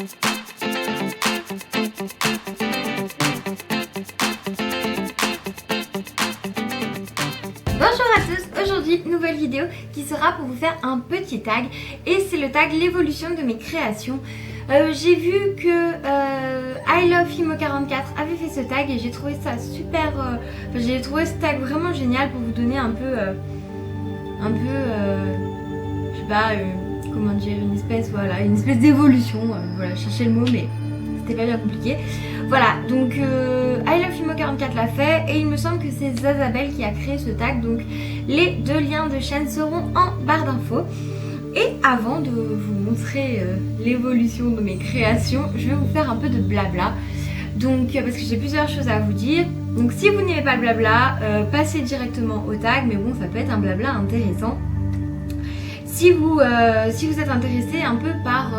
Bonjour à tous, aujourd'hui nouvelle vidéo qui sera pour vous faire un petit tag et c'est le tag l'évolution de mes créations. J'ai vu que I Love Fimo44 avait fait ce tag et j'ai trouvé ça super, j'ai trouvé ce tag vraiment génial pour vous donner un peu, je sais pas, comment dire, une espèce d'évolution, voilà, chercher le mot mais c'était pas bien compliqué. Voilà, donc I Love Fimo44 l'a fait et il me semble que c'est Zazabel qui a créé ce tag. Donc les deux liens de chaîne seront en barre d'infos. Et avant de vous montrer l'évolution de mes créations, je vais vous faire un peu de blabla. Donc parce que j'ai plusieurs choses à vous dire. Donc si vous n'aimez pas le blabla, passez directement au tag. Mais bon, ça peut être un blabla intéressant. Si vous êtes intéressé un peu par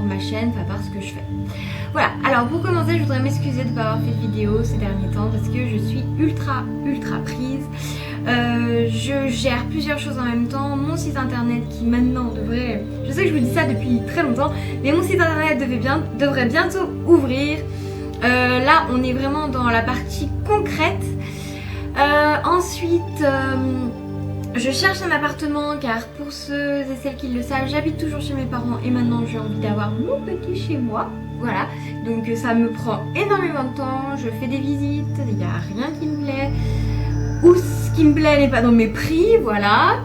ma chaîne, enfin par ce que je fais. Voilà, alors pour commencer je voudrais m'excuser de ne pas avoir fait de vidéo ces derniers temps parce que je suis ultra prise. Je gère plusieurs choses en même temps. Mon site internet qui maintenant devrait, je sais que je vous dis ça depuis très longtemps, mais mon site internet devrait bientôt ouvrir. Là on est vraiment dans la partie concrète. Ensuite je cherche un appartement car pour ceux et celles qui le savent, j'habite toujours chez mes parents et maintenant j'ai envie d'avoir mon petit chez moi. Voilà, donc ça me prend énormément de temps, je fais des visites, il n'y a rien qui me plaît. Ou ce qui me plaît n'est pas dans mes prix, voilà.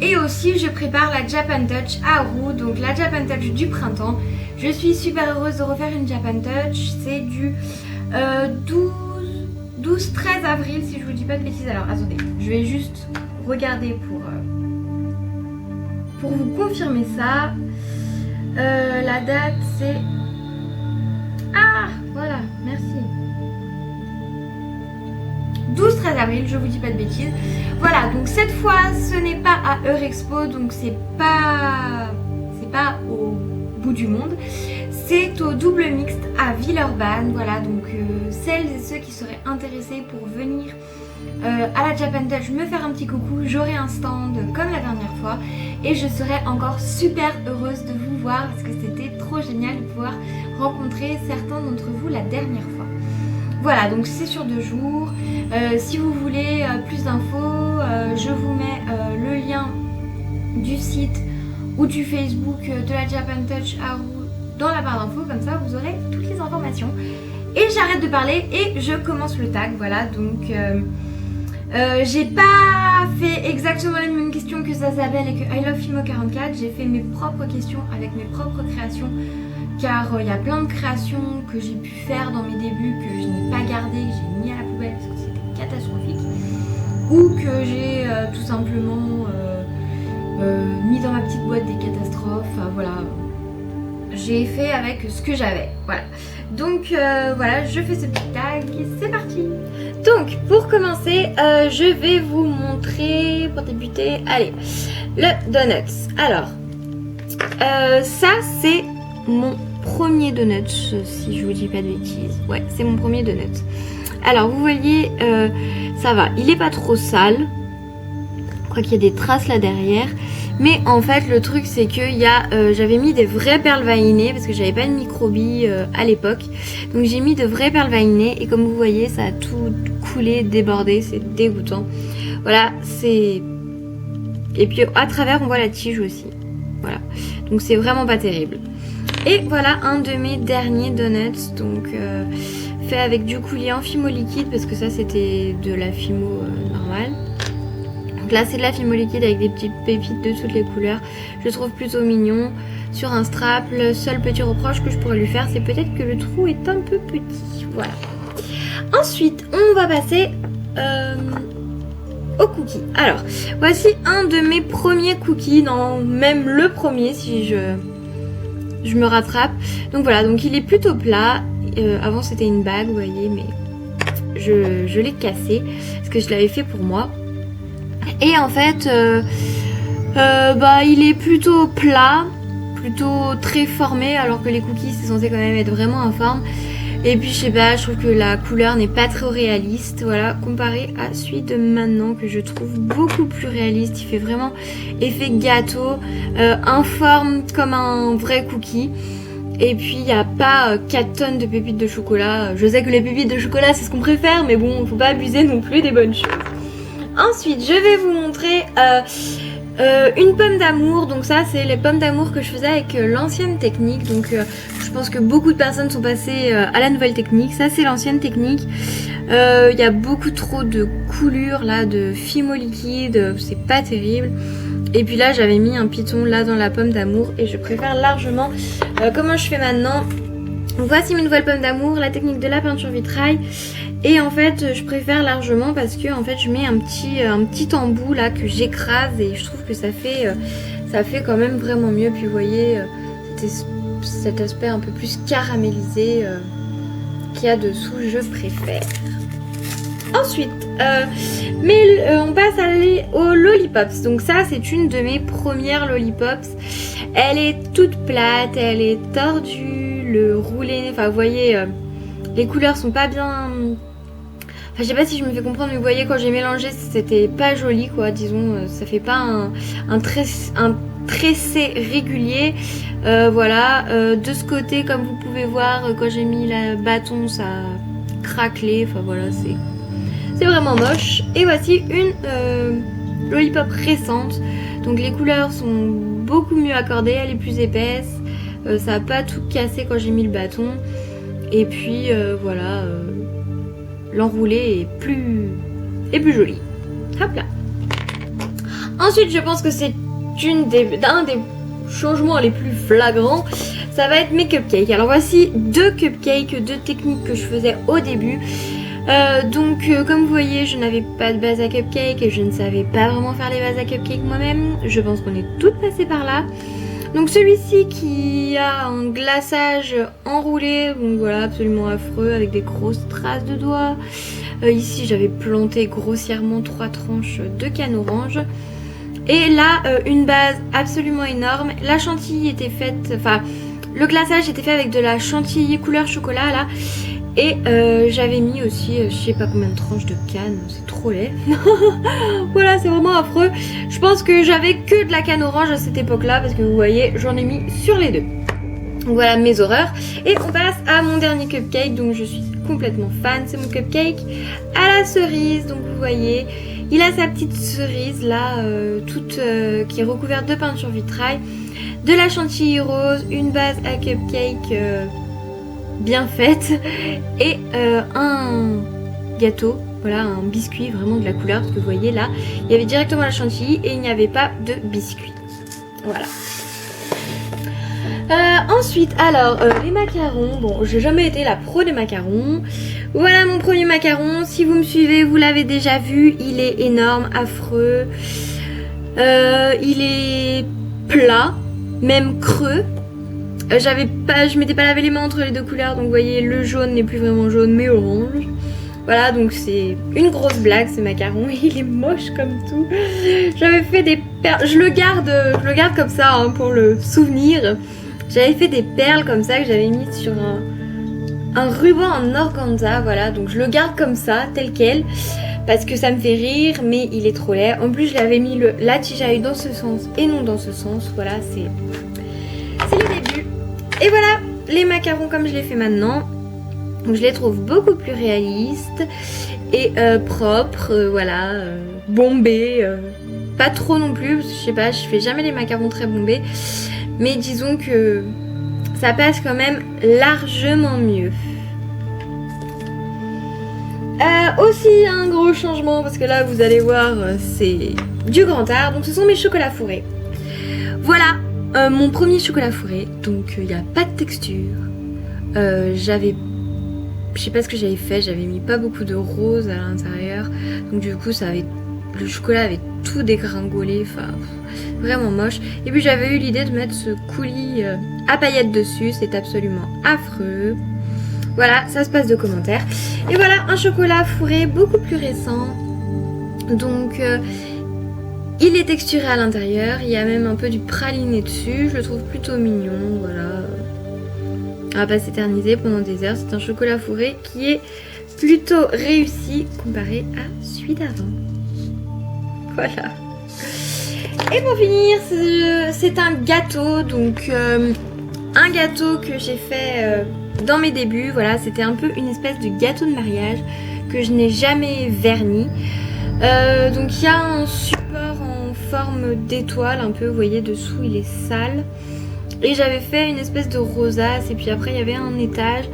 Et aussi je prépare la Japan Touch à Roux, donc la Japan Touch du printemps. Je suis super heureuse de refaire une Japan Touch, c'est du 12-13 avril si je vous dis pas de bêtises. Alors attendez, je vais juste regarder pour vous confirmer ça. La date c'est... Ah voilà, merci. 12-13 avril, je vous dis pas de bêtises. Voilà, donc cette fois ce n'est pas à Eurexpo, donc c'est pas au bout du monde. C'est au double mixte à Villeurbanne. Voilà, donc celles et ceux qui seraient intéressés pour venir à la Japan Touch me faire un petit coucou, j'aurai un stand comme la dernière fois et je serai encore super heureuse de vous voir parce que c'était trop génial de pouvoir rencontrer certains d'entre vous la dernière fois. Voilà, donc c'est sur 2 jours. Si vous voulez plus d'infos, je vous mets le lien du site ou du Facebook de la Japan Touch à Roux dans la barre d'infos, comme ça vous aurez toutes les informations. Et j'arrête de parler et je commence le tag. Voilà, donc j'ai pas fait exactement les mêmes questions que Zazabel et que I Love Fimo44. J'ai fait mes propres questions avec mes propres créations car il y a plein de créations que j'ai pu faire dans mes débuts que je n'ai pas gardées, que j'ai mis à la poubelle parce que c'était catastrophique ou que j'ai tout simplement mis dans ma petite boîte des catastrophes. Enfin, voilà, j'ai fait avec ce que j'avais. Voilà, donc voilà, je fais ce petit tag et c'est parti. Donc pour commencer, je vais vous montrer, pour débuter, allez, le donuts. Alors, ça c'est mon premier donut, si je vous dis pas de bêtises. Ouais, c'est mon premier donut. Alors vous voyez, ça va, il est pas trop sale. Je crois qu'il y a des traces là derrière. Mais en fait le truc c'est que j'avais mis des vraies perles vanillées parce que j'avais pas de microbilles à l'époque. Donc j'ai mis de vraies perles vanillées et comme vous voyez ça a tout coulé, débordé, c'est dégoûtant. Voilà, c'est... Et puis à travers on voit la tige aussi. Voilà, donc c'est vraiment pas terrible. Et voilà un de mes derniers donuts, donc fait avec du coulis en fimo liquide parce que ça c'était de la fimo normale. Donc là c'est de la fimo liquide avec des petites pépites de toutes les couleurs. Je le trouve plutôt mignon. Sur un strap, le seul petit reproche que je pourrais lui faire c'est peut-être que le trou est un peu petit. Voilà. Ensuite on va passer aux cookies. Alors voici un de mes premiers cookies, non même le premier si je me rattrape. Donc voilà, donc il est plutôt plat. Avant c'était une bague vous voyez, mais je l'ai cassé parce que je l'avais fait pour moi. Et en fait il est plutôt plat, plutôt très formé alors que les cookies c'est censé quand même être vraiment informe. Et puis je sais pas, je trouve que la couleur n'est pas trop réaliste, voilà, comparé à celui de maintenant que je trouve beaucoup plus réaliste. Il fait vraiment effet gâteau, informe comme un vrai cookie. Et puis il n'y a pas 4 tonnes de pépites de chocolat. Je sais que les pépites de chocolat c'est ce qu'on préfère, mais bon, faut pas abuser non plus des bonnes choses. Ensuite, je vais vous montrer une pomme d'amour. Donc ça, c'est les pommes d'amour que je faisais avec l'ancienne technique. Donc je pense que beaucoup de personnes sont passées à la nouvelle technique. Ça, c'est l'ancienne technique. Il y a beaucoup trop de coulures là, de fimo liquide. C'est pas terrible. Et puis là, j'avais mis un piton là dans la pomme d'amour. Et je préfère largement comment je fais maintenant. Donc voici mes nouvelles pommes d'amour, la technique de la peinture vitrail. Et en fait je préfère largement parce que en fait je mets un petit embout là que j'écrase et je trouve que ça fait quand même vraiment mieux. Puis vous voyez cet aspect un peu plus caramélisé qu'il y a dessous, je préfère. Ensuite on passe aux lollipops. Donc ça c'est une de mes premières lollipops. Elle est toute plate, elle est tordue, le roulé, enfin vous voyez les couleurs sont pas bien. Enfin, je sais pas si je me fais comprendre, mais vous voyez quand j'ai mélangé c'était pas joli quoi, disons, ça fait pas un tressé régulier. Voilà, de ce côté comme vous pouvez voir, quand j'ai mis le bâton ça a craquelé, enfin voilà c'est vraiment moche. Et voici une lollipop récente, donc les couleurs sont beaucoup mieux accordées, elle est plus épaisse, ça a pas tout cassé quand j'ai mis le bâton. Et puis voilà, l'enroulé est plus joli. Hop là. Ensuite, je pense que c'est un des changements les plus flagrants. Ça va être mes cupcakes. Alors voici deux cupcakes, deux techniques que je faisais au début. Comme vous voyez, je n'avais pas de base à cupcake et je ne savais pas vraiment faire les bases à cupcake moi-même. Je pense qu'on est toutes passées par là. Donc celui-ci qui a un glaçage enroulé, donc voilà, absolument affreux, avec des grosses traces de doigts. Ici j'avais planté grossièrement 3 tranches de canne orange. Et là une base absolument énorme. La chantilly était faite, enfin le glaçage était fait avec de la chantilly couleur chocolat là. Et j'avais mis aussi je sais pas combien de tranches de canne, c'est trop laid. Voilà, c'est vraiment affreux. Je pense que j'avais que de la canne orange à cette époque là, parce que vous voyez j'en ai mis sur les deux. Donc voilà mes horreurs. Et on passe à mon dernier cupcake, donc je suis complètement fan. C'est mon cupcake à la cerise. Donc vous voyez, il a sa petite cerise là, qui est recouverte de peinture vitrail, de la chantilly rose, une base à cupcake bien faite et un gâteau, voilà, un biscuit vraiment de la couleur, parce que vous voyez là il y avait directement la chantilly et il n'y avait pas de biscuit. Voilà. Ensuite alors les macarons, bon j'ai jamais été la pro des macarons. Voilà mon premier macaron, si vous me suivez vous l'avez déjà vu, il est énorme, affreux, il est plat, même creux. Je m'étais pas lavé les mains entre les deux couleurs, donc vous voyez le jaune n'est plus vraiment jaune mais orange. Voilà, donc c'est une grosse blague ce macaron, il est moche comme tout. J'avais fait des perles, je le garde comme ça hein, pour le souvenir. J'avais fait des perles comme ça que j'avais mis sur un ruban en organza, voilà, donc je le garde comme ça, tel quel, parce que ça me fait rire, mais il est trop laid. En plus je l'avais mis la tigeaille dans ce sens et non dans ce sens, voilà, c'est le début. Et voilà les macarons comme je les fais maintenant. Donc je les trouve beaucoup plus réalistes et propres, voilà, bombés, pas trop non plus, parce que je sais pas, je fais jamais les macarons très bombés, mais disons que ça passe quand même largement mieux. Aussi un gros changement, parce que là vous allez voir c'est du grand art, donc ce sont mes chocolats fourrés. Voilà mon premier chocolat fourré, donc il n'y a pas de texture. Je sais pas ce que j'avais fait, j'avais mis pas beaucoup de rose à l'intérieur, donc du coup le chocolat avait tout dégringolé, enfin vraiment moche. Et puis j'avais eu l'idée de mettre ce coulis à paillettes dessus, c'est absolument affreux. Voilà, ça se passe de commentaires. Et voilà un chocolat fourré beaucoup plus récent, donc il est texturé à l'intérieur, il y a même un peu du praliné dessus, je le trouve plutôt mignon, voilà. On va pas s'éterniser pendant des heures. C'est un chocolat fourré qui est plutôt réussi comparé à celui d'avant. Voilà. Et pour finir, c'est un gâteau. Donc un gâteau que j'ai fait dans mes débuts. Voilà, c'était un peu une espèce de gâteau de mariage que je n'ai jamais verni. Donc il y a un support en forme d'étoile un peu, vous voyez dessous il est sale. Et j'avais fait une espèce de rosace et puis après il y avait un étage.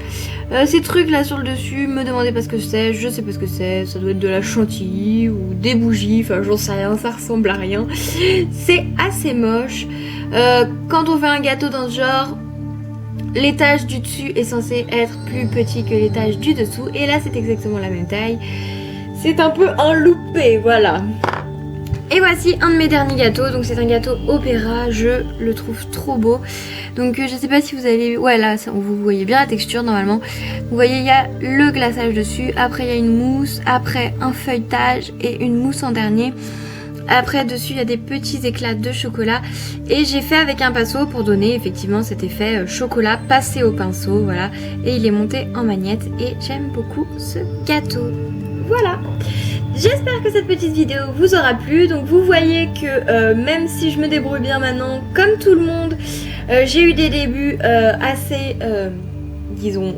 Ces trucs là sur le dessus, me demandez pas ce que c'est, je sais pas ce que c'est, ça doit être de la chantilly ou des bougies, enfin j'en sais rien, ça ressemble à rien. C'est assez moche. Quand on fait un gâteau dans ce genre, l'étage du dessus est censé être plus petit que l'étage du dessous et là c'est exactement la même taille. C'est un peu un loupé, voilà. Et voici un de mes derniers gâteaux, donc c'est un gâteau opéra, je le trouve trop beau. Donc je sais pas si vous allez... Ouais là, vous voyez bien la texture normalement. Vous voyez il y a le glaçage dessus, après il y a une mousse, après un feuilletage et une mousse en dernier. Après dessus il y a des petits éclats de chocolat et j'ai fait avec un pinceau pour donner effectivement cet effet chocolat passé au pinceau, voilà. Et il est monté en magnette et j'aime beaucoup ce gâteau. Voilà, j'espère que cette petite vidéo vous aura plu. Donc vous voyez que même si je me débrouille bien maintenant, comme tout le monde, j'ai eu des débuts assez, disons,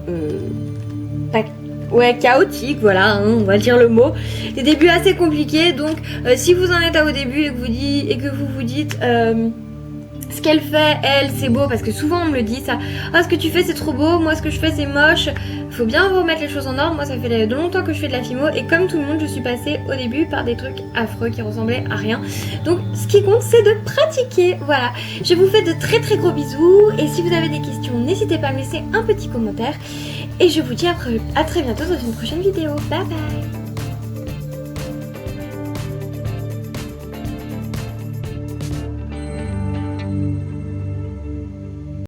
chaotiques, voilà, hein, on va dire le mot. Des débuts assez compliqués, donc si vous en êtes à vos débuts et que vous vous dites... ce qu'elle fait, elle, c'est beau, parce que souvent on me le dit ça. Ah, ce que tu fais c'est trop beau, moi ce que je fais c'est moche. Faut bien remettre les choses en ordre. Moi ça fait de longtemps que je fais de la fimo et comme tout le monde je suis passée au début par des trucs affreux qui ressemblaient à rien. Donc ce qui compte c'est de pratiquer. Voilà, je vous fais de très très gros bisous et si vous avez des questions n'hésitez pas à me laisser un petit commentaire et je vous dis à très bientôt dans une prochaine vidéo. Bye bye.